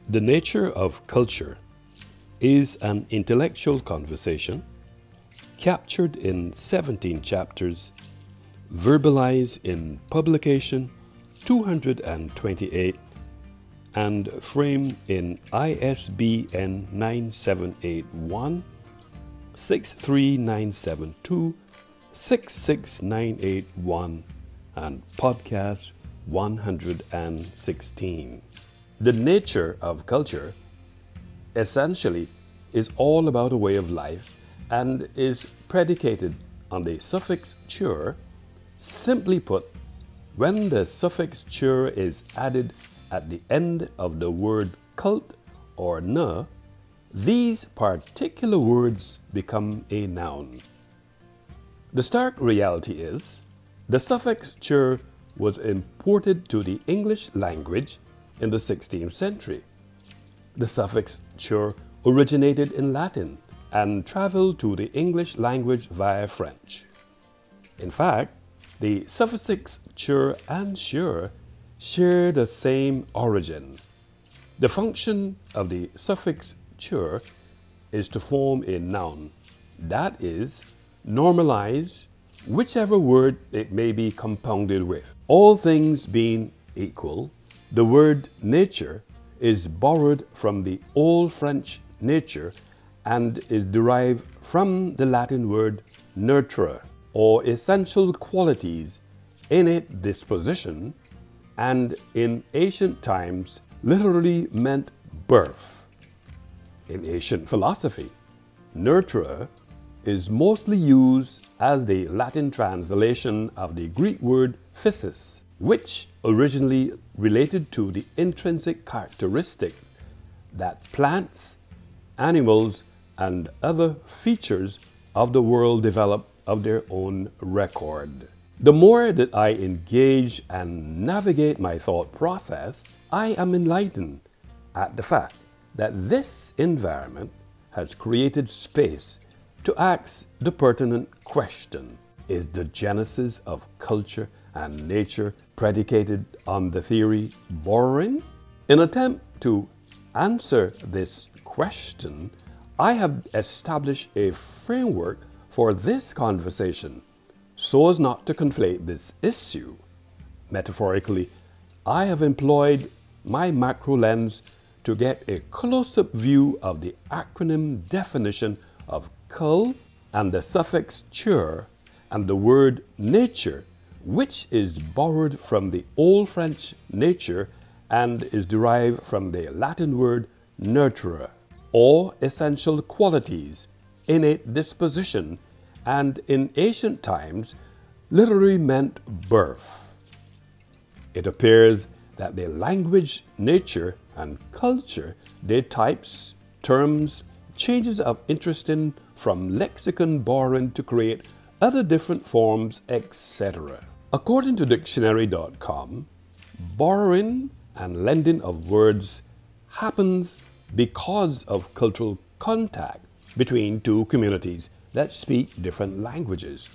The nature of culture is an intellectual conversation captured in 17 chapters, verbalized in publication 228, and framed in ISBN 9781 63972 66981 and podcast 116. The nature of culture essentially is all about a way of life and is predicated on the suffix "-ture". Simply put, when the suffix "-ture" is added at the end of the word cult or "na", these particular words become a noun. The stark reality is, the suffix "-ture" was imported to the English language in the 16th century. The suffix "-ture" originated in Latin and traveled to the English language via French. In fact, the suffixes "-ture" and "sure" share the same origin. The function of the suffix "-ture" is to form a noun, that is, normalize whichever word it may be compounded with. All things being equal, the word nature is borrowed from the Old French nature and is derived from the Latin word natura, or essential qualities, innate disposition, and in ancient times literally meant birth. In ancient philosophy, natura is mostly used as the Latin translation of the Greek word physis, which originally related to the intrinsic characteristic that plants, animals, and other features of the world develop of their own record. The more that I engage and navigate my thought process, I am enlightened at the fact that this environment has created space to ask the pertinent question: is the genesis of culture and nature predicated on the theory borrowing? In attempt to answer this question, I have established a framework for this conversation so as not to conflate this issue. Metaphorically, I have employed my macro lens to get a close-up view of the acronym definition of cul and the suffix "-ture and the word nature, which is borrowed from the Old French nature and is derived from the Latin word natura, or essential qualities, innate disposition, and in ancient times literally meant birth. It appears that the language nature and culture, their types, terms, changes of interesting from lexicon borrowing to create other different forms, etc. According to dictionary.com, borrowing and lending of words happens because of cultural contact between two communities that speak different languages.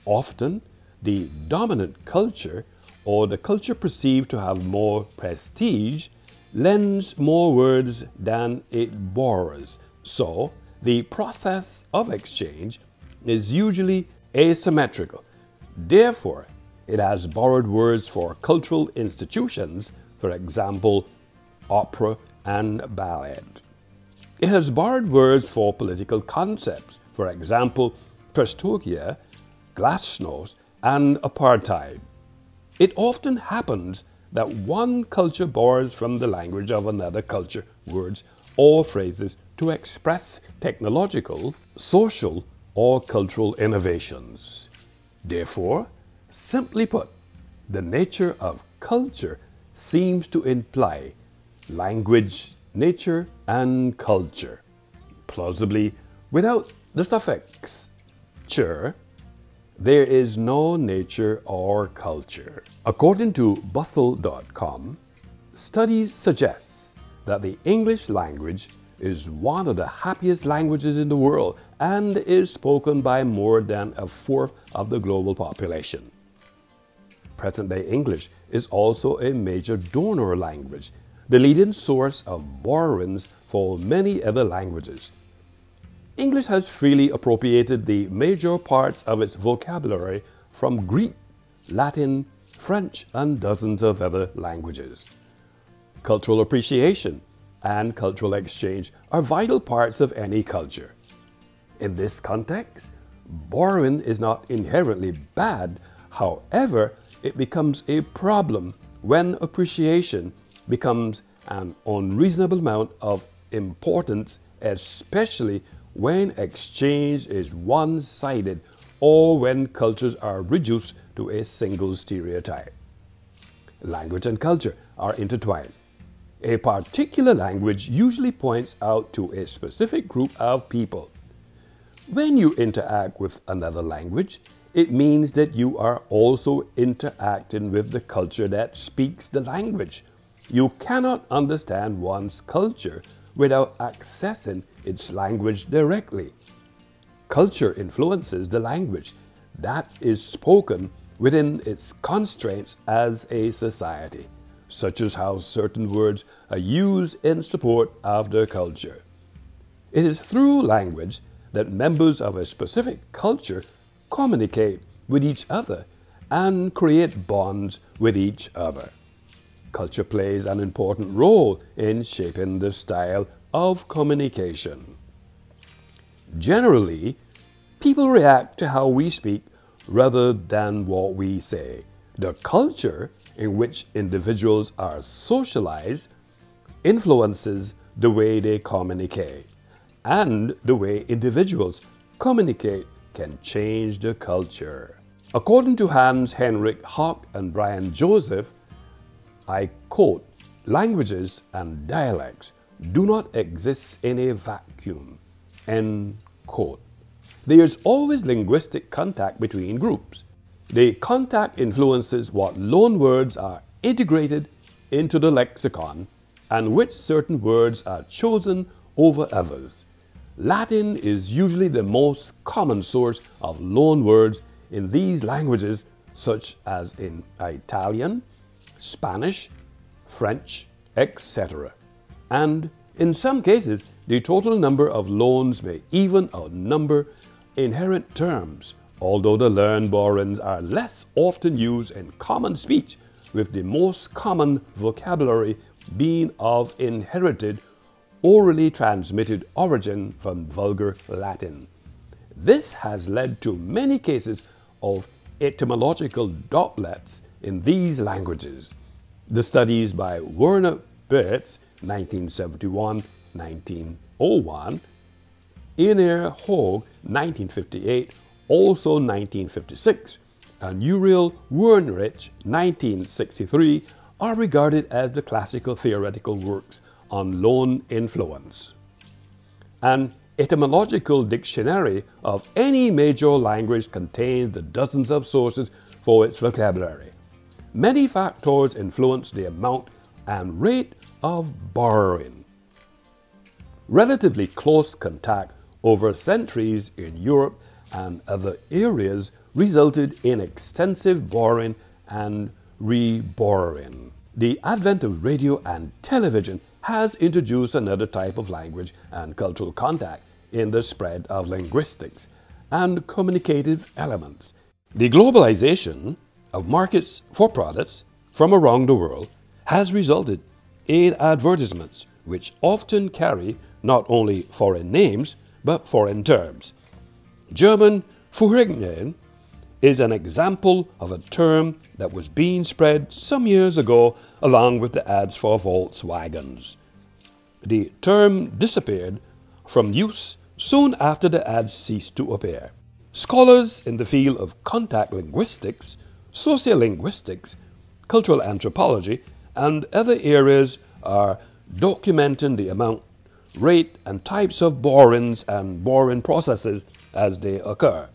Often, the dominant culture, or the culture perceived to have more prestige, lends more words than it borrows. So, the process of exchange is usually asymmetrical. Therefore, it has borrowed words for cultural institutions, for example, opera and ballet. It has borrowed words for political concepts, for example, perestroika, glasnost, and apartheid. It often happens that one culture borrows from the language of another culture words or phrases to express technological, social, or cultural innovations. Therefore, simply put, the nature of culture seems to imply language, nature, and culture. Plausibly, without the suffix "-ture", there is no nature or culture. According to bustle.com, studies suggest that the English language is one of the happiest languages in the world and is spoken by more than a fourth of the global population. Present-day English is also a major donor language. the leading source of borrowings for many other languages. English has freely appropriated the major parts of its vocabulary from Greek, Latin, French, and dozens of other languages. Cultural appreciation and cultural exchange are vital parts of any culture. In this context, borrowing is not inherently bad. However, it becomes a problem when appreciation becomes an unreasonable amount of importance, especially when exchange is one-sided or when cultures are reduced to a single stereotype. Language and culture are intertwined. A particular language usually points out to a specific group of people. When you interact with another language, it means that you are also interacting with the culture that speaks the language. You cannot understand one's culture without accessing its language directly. Culture influences the language that is spoken within its constraints as a society, such as how certain words are used in support of their culture. It is through language that members of a specific culture communicate with each other and create bonds with each other. Culture plays an important role in shaping the style of communication. Generally, people react to how we speak rather than what we say. The culture in which individuals are socialized influences the way they communicate, and the way individuals communicate can change the culture. According to Hans Henrik Hock and Brian Joseph, I quote, "Languages and dialects do not exist in a vacuum," end quote. There is always linguistic contact between groups. The contact influences what loan words are integrated into the lexicon and which certain words are chosen over others. Latin is usually the most common source of loan words in these languages, such as in Italian, Spanish, French, etc. And in some cases, the total number of loans may even outnumber inherent terms, although the learned borrowings are less often used in common speech, with the most common vocabulary being of inherited, orally transmitted origin from Vulgar Latin. This has led to many cases of etymological doublets in these languages. The studies by Werner Birz, 1971-1901, Einar Hoag, 1958, also 1956, and Uriel Wernrich, 1963, are regarded as the classical theoretical works on loan influence. An etymological dictionary of any major language contains the dozens of sources for its vocabulary. Many factors influence the amount and rate of borrowing. Relatively close contact over centuries in Europe and other areas resulted in extensive borrowing and re-borrowing. The advent of radio and television has introduced another type of language and cultural contact in the spread of linguistics and communicative elements. The globalization of markets for products from around the world has resulted in advertisements which often carry not only foreign names but foreign terms. German Führerschein is an example of a term that was being spread some years ago along with the ads for Volkswagens. The term disappeared from use soon after the ads ceased to appear. Scholars in the field of contact linguistics, sociolinguistics, cultural anthropology, and other areas are documenting the amount, rate, and types of borrowings and borrowing processes as they occur.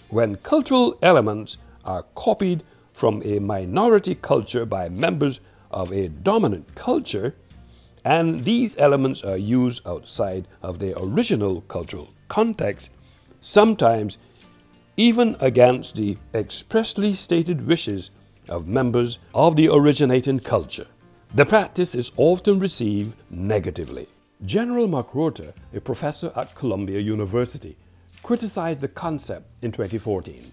When cultural elements are copied from a minority culture by members of a dominant culture, and these elements are used outside of their original cultural context, sometimes even against the expressly stated wishes of members of the originating culture, The practice is often received negatively. General McWhorter, a professor at Columbia University, criticized the concept in 2014,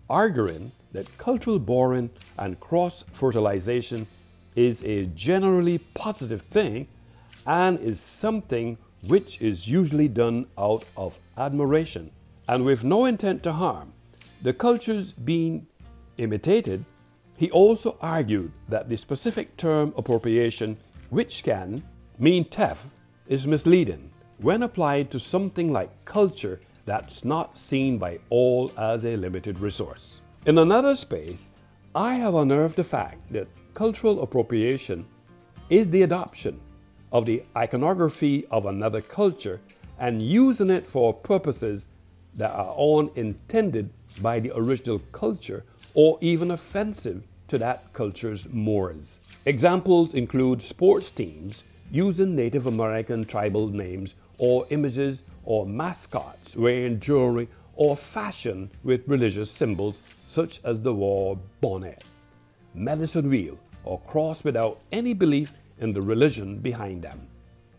arguing that cultural borrowing and cross-fertilization is a generally positive thing and is something which is usually done out of admiration and with no intent to harm the cultures being imitated. He also argued that the specific term appropriation, which can mean theft, is misleading when applied to something like culture that's not seen by all as a limited resource. In another space, I have unearthed the fact that cultural appropriation is the adoption of the iconography of another culture and using it for purposes that are unintended by the original culture or even offensive to that culture's mores. Examples include sports teams using Native American tribal names or images, or mascots wearing jewelry or fashion with religious symbols such as the war bonnet, medicine wheel, or cross without any belief in the religion behind them,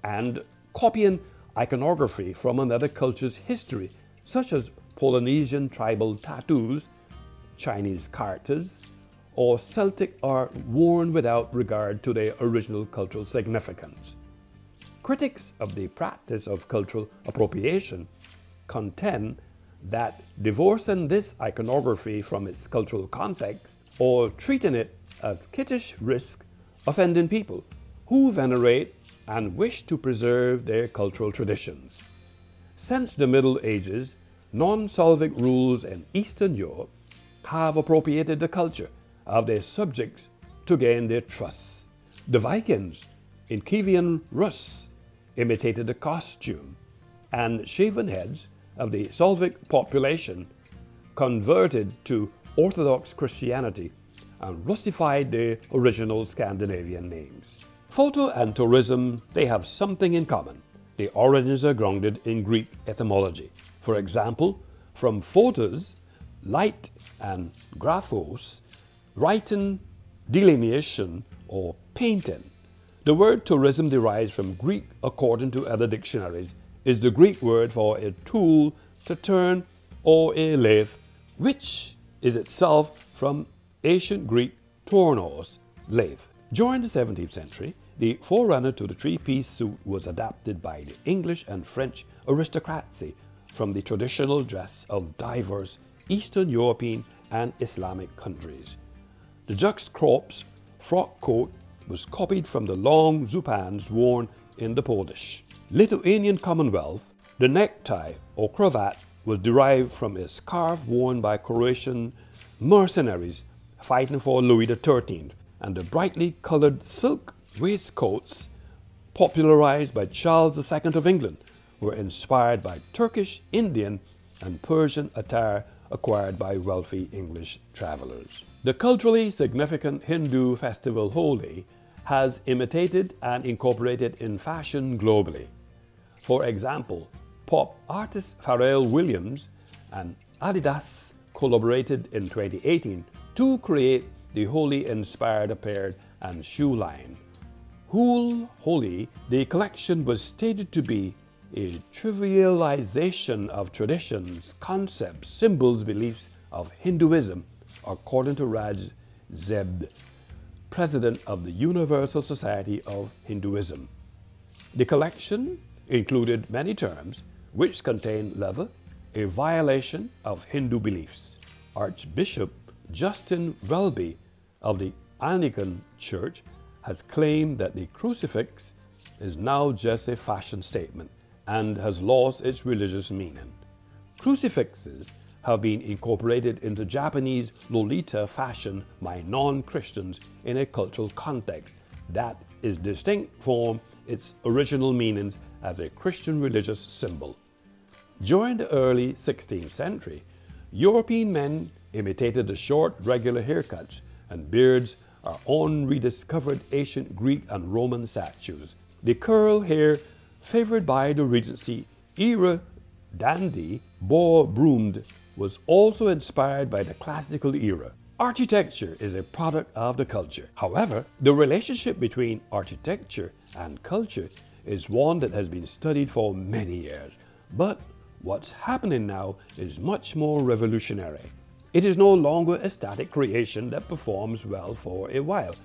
and copying iconography from another culture's history such as Polynesian tribal tattoos, Chinese characters, or Celtic art worn without regard to their original cultural significance. Critics of the practice of cultural appropriation contend that divorcing this iconography from its cultural context or treating it as kitsch risks offending people who venerate and wish to preserve their cultural traditions. Since the Middle Ages, non-Slavic rulers in Eastern Europe have appropriated the culture of their subjects to gain their trust. The Vikings in Kievan Rus imitated the costume and shaven heads of the Slavic population, converted to Orthodox Christianity, and Russified their original Scandinavian names. Photo and tourism, they have something in common. Their origins are grounded in Greek etymology. For example, from photos, light, and graphos, writing, delineation, or painting. The word tourism derives from Greek. According to other dictionaries, is the Greek word for a tool to turn or a lathe, which is itself from ancient Greek tournos, lathe. During the 17th century, the forerunner to the three-piece suit was adapted by the English and French aristocracy from the traditional dress of diverse Eastern European and Islamic countries. The juxcrops frock coat was copied from the long zupans worn in the Polish. Lithuanian Commonwealth, the necktie or cravat was derived from a scarf worn by Croatian mercenaries fighting for Louis XIII, and the brightly colored silk waistcoats popularized by Charles II of England were inspired by Turkish, Indian, and Persian attire acquired by wealthy English travelers. The culturally significant Hindu festival Holi has imitated and incorporated in fashion globally. For example, pop artist Pharrell Williams and Adidas collaborated in 2018 to create the Holi-inspired apparel and shoe line. Hool Holi, the collection was stated to be a trivialization of traditions, concepts, symbols, beliefs of Hinduism, according to Raj Zebd, president of the Universal Society of Hinduism. The collection included many terms which contain leather, a violation of Hindu beliefs. Archbishop Justin Welby of the Anglican Church has claimed that the crucifix is now just a fashion statement and has lost its religious meaning. Crucifixes have been incorporated into Japanese Lolita fashion by non-Christians in a cultural context that is distinct from its original meanings as a Christian religious symbol. During the early 16th century, European men imitated the short, regular haircuts and beards on rediscovered ancient Greek and Roman statues. The curl hair favored by the Regency era dandy bore broomed was also inspired by the classical era. Architecture is a product of the culture. However, the relationship between architecture and culture is one that has been studied for many years. But what's happening now is much more revolutionary. It is no longer a static creation that performs well for a while.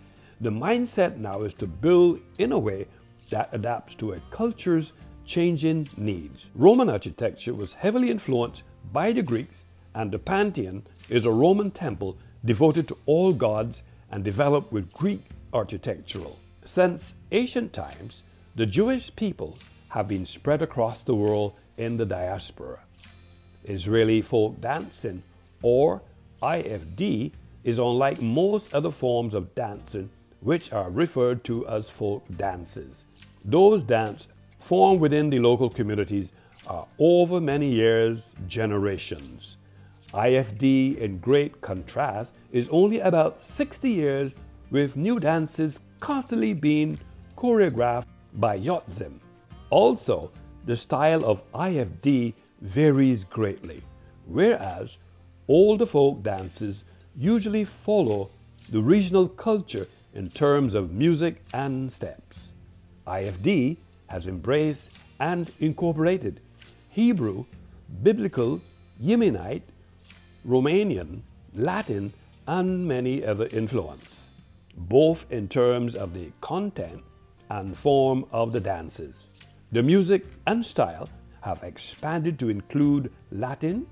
The mindset now is to build in a way that adapts to a culture's changing needs. Roman architecture was heavily influenced by the Greeks, and the Pantheon is a Roman temple devoted to all gods and developed with Greek architectural. Since ancient times, the Jewish people have been spread across the world in the diaspora. Israeli folk dancing, or IFD, is unlike most other forms of dancing which are referred to as folk dances. Those dances formed within the local communities are over many years, generations. IFD, in great contrast, is only about 60 years, with new dances constantly being choreographed by Yotzim. Also, the style of IFD varies greatly, whereas older folk dances usually follow the regional culture in terms of music and steps. IFD has embraced and incorporated Hebrew, Biblical, Yemenite, Romanian, Latin, and many other influences, both in terms of the content and form of the dances. The music and style have expanded to include Latin,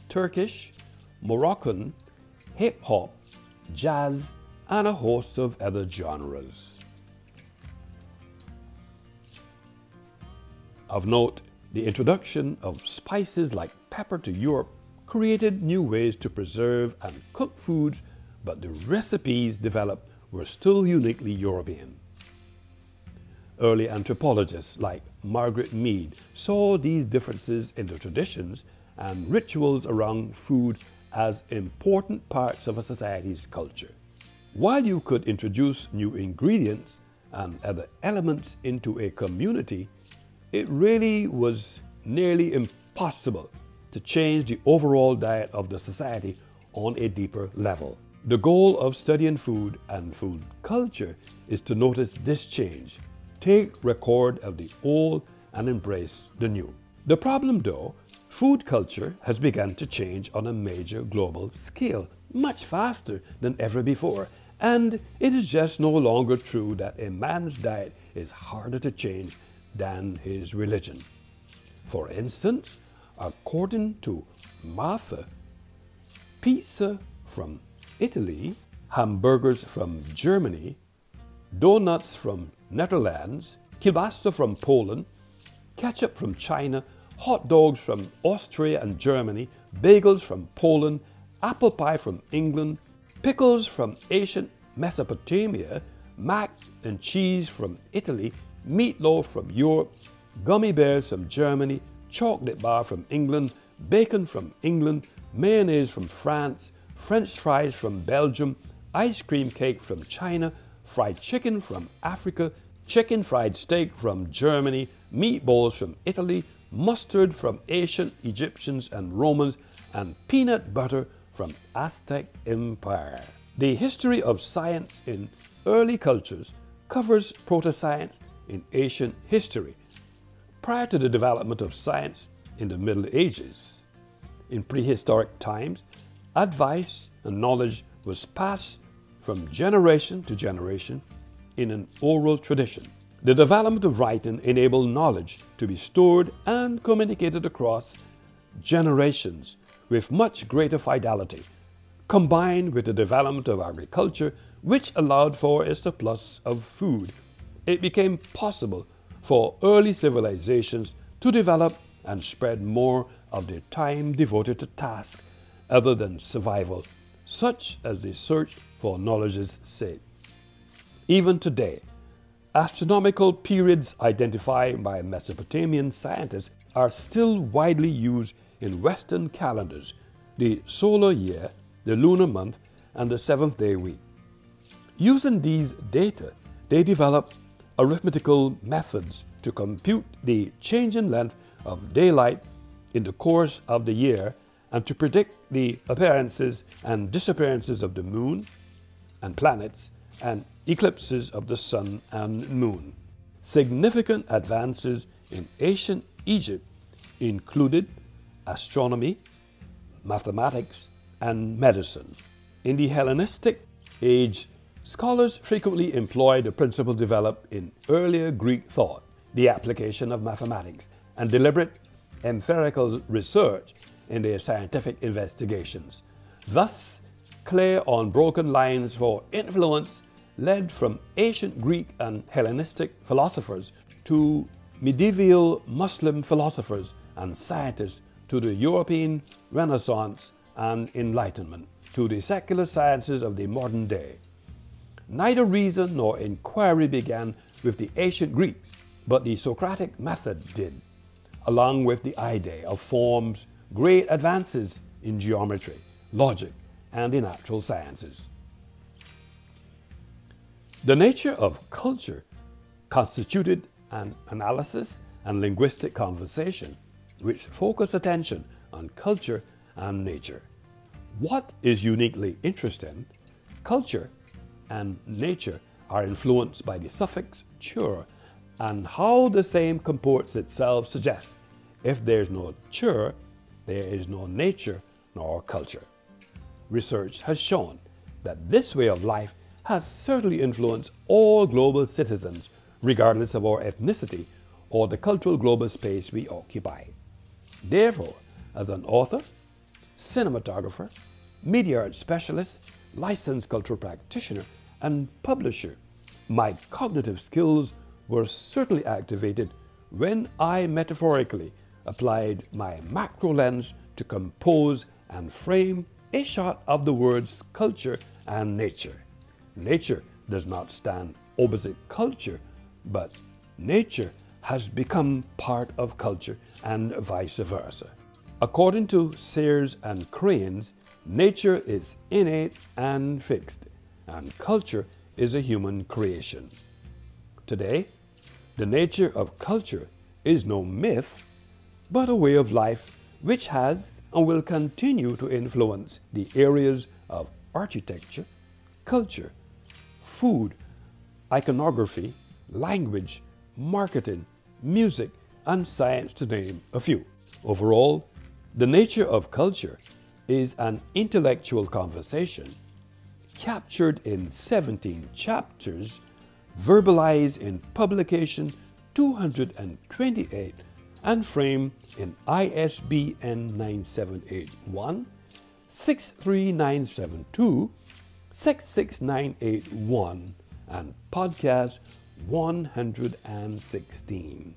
Turkish, Moroccan, hip-hop, jazz, and a host of other genres. Of note, the introduction of spices like pepper to Europe created new ways to preserve and cook foods, but the recipes developed were still uniquely European. Early anthropologists like Margaret Mead saw these differences in the traditions and rituals around food as important parts of a society's culture. While you could introduce new ingredients and other elements into a community, it really was nearly impossible to change the overall diet of the society on a deeper level. The goal of studying food and food culture is to notice this change, take record of the old, and embrace the new. The problem, though, food culture has begun to change on a major global scale, much faster than ever before, and it is just no longer true that a man's diet is harder to change than his religion. For instance, according to Martha, pizza from Italy, hamburgers from Germany, donuts from Netherlands, kielbasa from Poland, ketchup from China, hot dogs from Austria and Germany, bagels from Poland, apple pie from England, pickles from ancient Mesopotamia, mac and cheese from Italy, meatloaf from Europe, gummy bears from Germany, chocolate bar from England, bacon from England, mayonnaise from France, French fries from Belgium, ice cream cake from China, fried chicken from Africa, chicken fried steak from Germany, meatballs from Italy, mustard from ancient Egyptians and Romans, and peanut butter from Aztec Empire. The history of science in early cultures covers proto-science in ancient history, prior to the development of science in the Middle Ages. In prehistoric times, advice and knowledge was passed from generation to generation in an oral tradition. The development of writing enabled knowledge to be stored and communicated across generations with much greater fidelity, combined with the development of agriculture, which allowed for a surplus of food. It became possible for early civilizations to develop and spread more of their time devoted to tasks other than survival, such as the search for knowledge's sake. Even today, astronomical periods identified by Mesopotamian scientists are still widely used in Western calendars: the solar year, the lunar month, and the seventh-day week. Using these data, they developed arithmetical methods to compute the changing length of daylight in the course of the year and to predict the appearances and disappearances of the moon and planets and eclipses of the sun and moon. Significant advances in ancient Egypt included astronomy, mathematics, and medicine. In the Hellenistic age, scholars frequently employed the principle developed in earlier Greek thought, the application of mathematics, and deliberate empirical research in their scientific investigations. Thus, clear unbroken lines for influence led from ancient Greek and Hellenistic philosophers to medieval Muslim philosophers and scientists, to the European Renaissance and Enlightenment, to the secular sciences of the modern day. Neither reason nor inquiry began with the ancient Greeks, but the Socratic method did, along with the idea of forms, great advances in geometry, logic, and the natural sciences. The nature of culture constituted an analysis and linguistic conversation which focus attention on culture and nature. What is uniquely interesting, culture and nature are influenced by the suffix "chur", and how the same comports itself suggests if there is no chur, there is no nature nor culture. Research has shown that this way of life has certainly influenced all global citizens, regardless of our ethnicity or the cultural global space we occupy. Therefore, as an author, cinematographer, media art specialist, licensed cultural practitioner, and publisher, my cognitive skills were certainly activated when I metaphorically applied my macro lens to compose and frame a shot of the words culture and nature. Nature does not stand opposite culture, but nature has become part of culture and vice versa. According to Sears and Cranes, nature is innate and fixed, and culture is a human creation. Today, the nature of culture is no myth, but a way of life which has and will continue to influence the areas of architecture, culture, food, iconography, language, marketing, music, and science, to name a few. Overall, the nature of culture is an intellectual conversation captured in 17 chapters, verbalized in publication 228, and framed in ISBN 9781 63972 66981 and podcast 116.